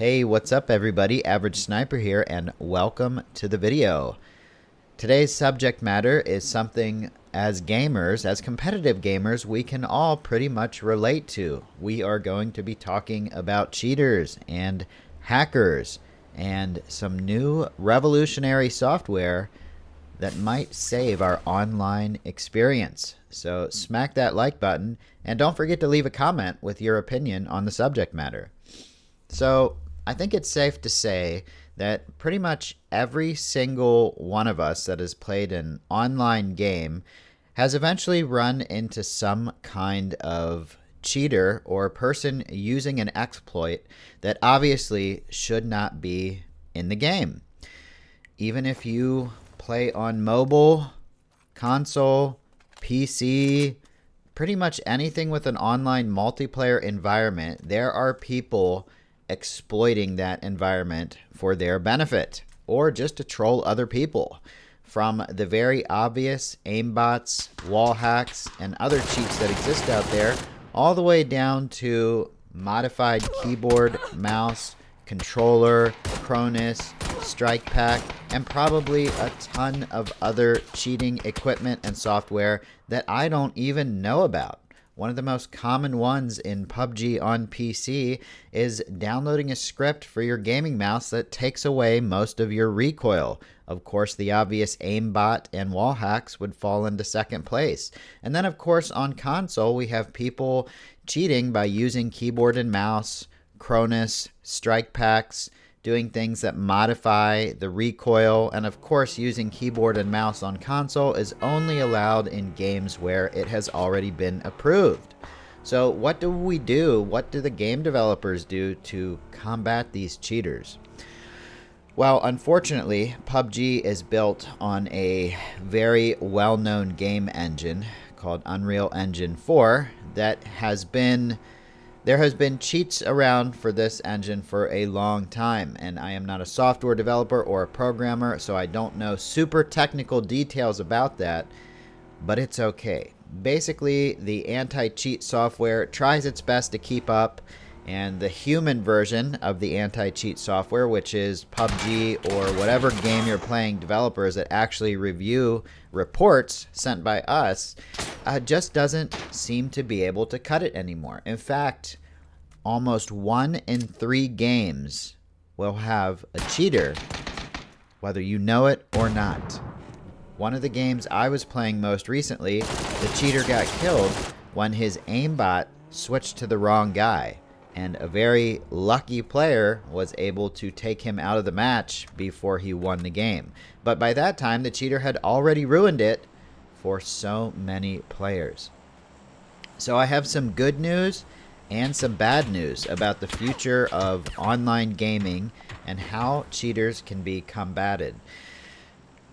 Hey, what's up everybody? Average Sniper here and welcome to the video. Today's subject matter is something as gamers, as competitive gamers, we can all pretty much relate to. We are going to be talking about cheaters and hackers and some new revolutionary software that might save our online experience. So smack that like button and don't forget to leave a comment with your opinion on the subject matter. So I think it's safe to say that pretty much every single one of us that has played an online game has eventually run into some kind of cheater or person using an exploit that obviously should not be in the game. Even if you play on mobile, console, PC, pretty much anything with an online multiplayer environment, there are people exploiting that environment for their benefit or just to troll other people. From the very obvious aimbots, wall hacks, and other cheats that exist out there, all the way down to modified keyboard, mouse, controller, Cronus, Strike Pack, and probably a ton of other cheating equipment and software that I don't even know about. One of the most common ones in PUBG on PC is downloading a script for your gaming mouse that takes away most of your recoil. Of course, the obvious aimbot and wall hacks would fall into second place. And then, of course, on console, we have people cheating by using keyboard and mouse, Cronus, strike packs, doing things that modify the recoil, and of course using keyboard and mouse on console is only allowed in games where it has already been approved. So what do we do? What do the game developers do to combat these cheaters? Well, unfortunately, PUBG is built on a very well-known game engine called Unreal Engine 4 that there has been cheats around for this engine for a long time, and I am not a software developer or a programmer, so I don't know super technical details about that, but it's okay. Basically, the anti-cheat software tries its best to keep up, and the human version of the anti-cheat software, which is PUBG or whatever game you're playing developers that actually review reports sent by us, just doesn't seem to be able to cut it anymore. In fact, almost 1 in 3 games will have a cheater, whether you know it or not. One of the games I was playing most recently, the cheater got killed when his aimbot switched to the wrong guy, and a very lucky player was able to take him out of the match before he won the game. But by that time, the cheater had already ruined it for so many players. So I have some good news and some bad news about the future of online gaming and how cheaters can be combated.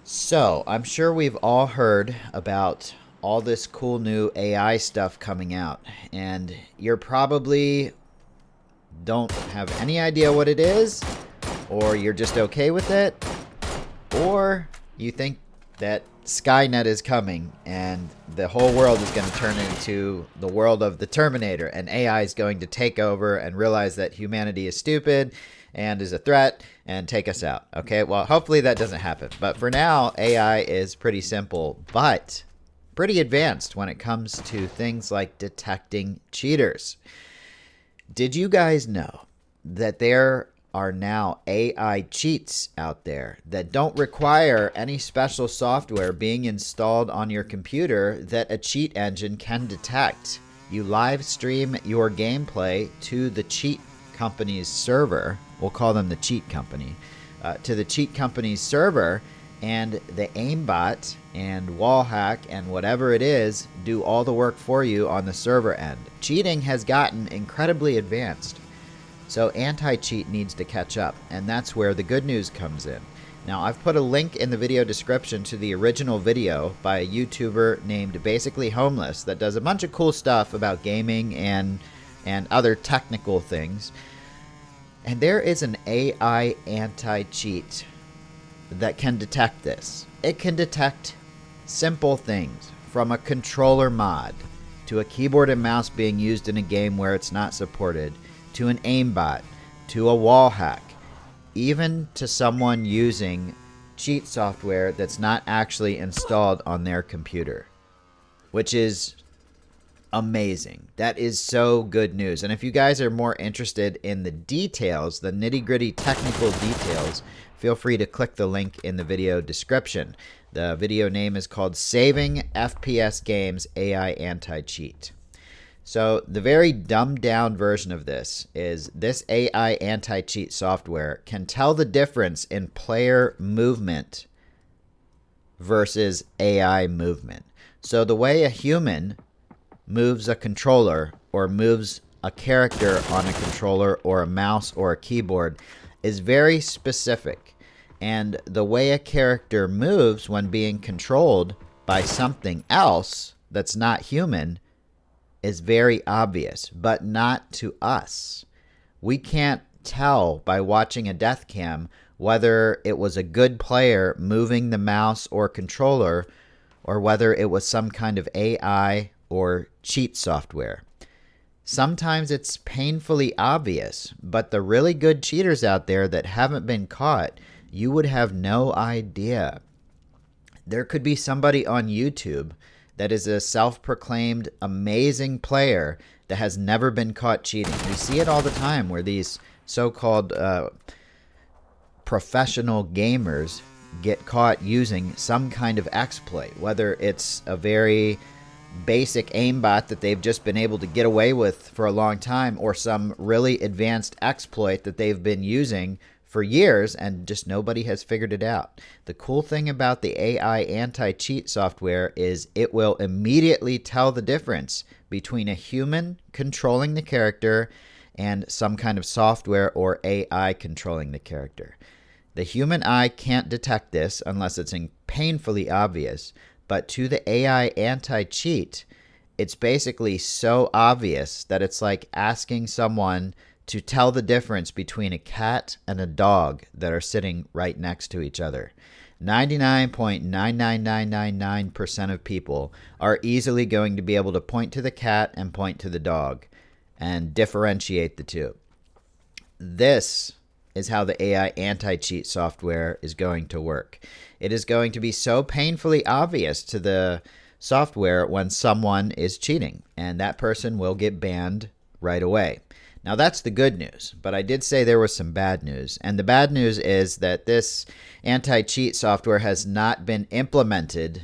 So I'm sure we've all heard about all this cool new AI stuff coming out, and you're probably don't have any idea what it is, or you're just okay with it, or you think that Skynet is coming and the whole world is going to turn into the world of the Terminator and AI is going to take over and realize that humanity is stupid and is a threat and take us out. Okay, well, hopefully that doesn't happen. But for now, AI is pretty simple, but pretty advanced when it comes to things like detecting cheaters. Did you guys know that there are now AI cheats out there that don't require any special software being installed on your computer that a cheat engine can detect? You live stream your gameplay to the cheat company's server. We'll call them the cheat company. To the cheat company's server, and the aimbot and wall hack and whatever it is do all the work for you on the server end. Cheating has gotten incredibly advanced, so anti-cheat needs to catch up, and that's where the good news comes in. Now, I've put a link in the video description to the original video by a YouTuber named Basically Homeless that does a bunch of cool stuff about gaming and other technical things. And there is an AI anti-cheat that can detect this. It can detect simple things from a controller mod to a keyboard and mouse being used in a game where it's not supported to an aimbot to a wall hack, even to someone using cheat software that's not actually installed on their computer, which is amazing. That is so good news. And if you guys are more interested in the details, the nitty-gritty technical details, feel free to click the link in the video description. The video name is called Saving FPS Games AI Anti-Cheat. So the very dumbed down version of this is this AI anti-cheat software can tell the difference in player movement versus AI movement. So the way a human moves a controller or moves a character on a controller or a mouse or a keyboard is very specific. And the way a character moves when being controlled by something else that's not human is very obvious, but not to us. We can't tell by watching a death cam whether it was a good player moving the mouse or controller or whether it was some kind of AI or cheat software. Sometimes it's painfully obvious, but the really good cheaters out there that haven't been caught, you would have no idea. There could be somebody on YouTube that is a self-proclaimed amazing player that has never been caught cheating. We see it all the time where these so-called professional gamers get caught using some kind of exploit, whether it's a very basic aimbot that they've just been able to get away with for a long time, or some really advanced exploit that they've been using for years and just nobody has figured it out. The cool thing about the AI anti-cheat software is it will immediately tell the difference between a human controlling the character and some kind of software or AI controlling the character. The human eye can't detect this unless it's painfully obvious, but to the AI anti-cheat, it's basically so obvious that it's like asking someone to tell the difference between a cat and a dog that are sitting right next to each other. 99.99999% of people are easily going to be able to point to the cat and point to the dog and differentiate the two. This is how the AI anti-cheat software is going to work. It is going to be so painfully obvious to the software when someone is cheating, and that person will get banned right away. Now that's the good news, but I did say there was some bad news, and the bad news is that this anti-cheat software has not been implemented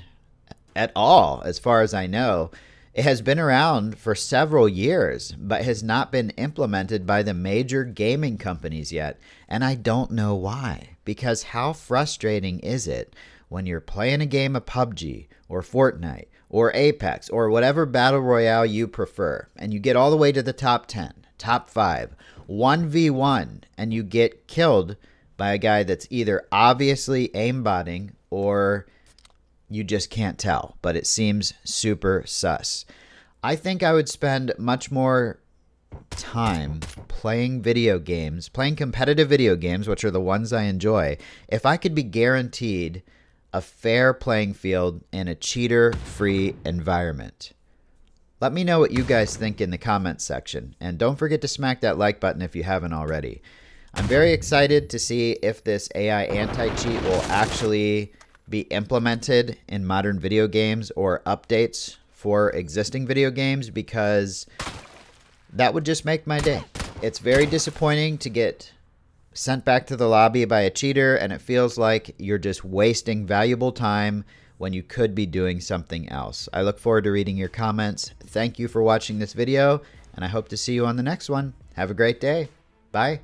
at all, as far as I know. It has been around for several years, but has not been implemented by the major gaming companies yet, and I don't know why, because how frustrating is it when you're playing a game of PUBG or Fortnite or Apex or whatever battle royale you prefer, and you get all the way to the top 10, top 5, 1v1, and you get killed by a guy that's either obviously aimbotting or you just can't tell, but it seems super sus. I think I would spend much more time playing video games, playing competitive video games, which are the ones I enjoy, if I could be guaranteed a fair playing field in a cheater-free environment. Let me know what you guys think in the comments section, and don't forget to smack that like button if you haven't already. I'm very excited to see if this AI anti-cheat will actually be implemented in modern video games or updates for existing video games, because that would just make my day. It's very disappointing to get sent back to the lobby by a cheater, and it feels like you're just wasting valuable time when you could be doing something else. I look forward to reading your comments. Thank you for watching this video, and I hope to see you on the next one. Have a great day. Bye.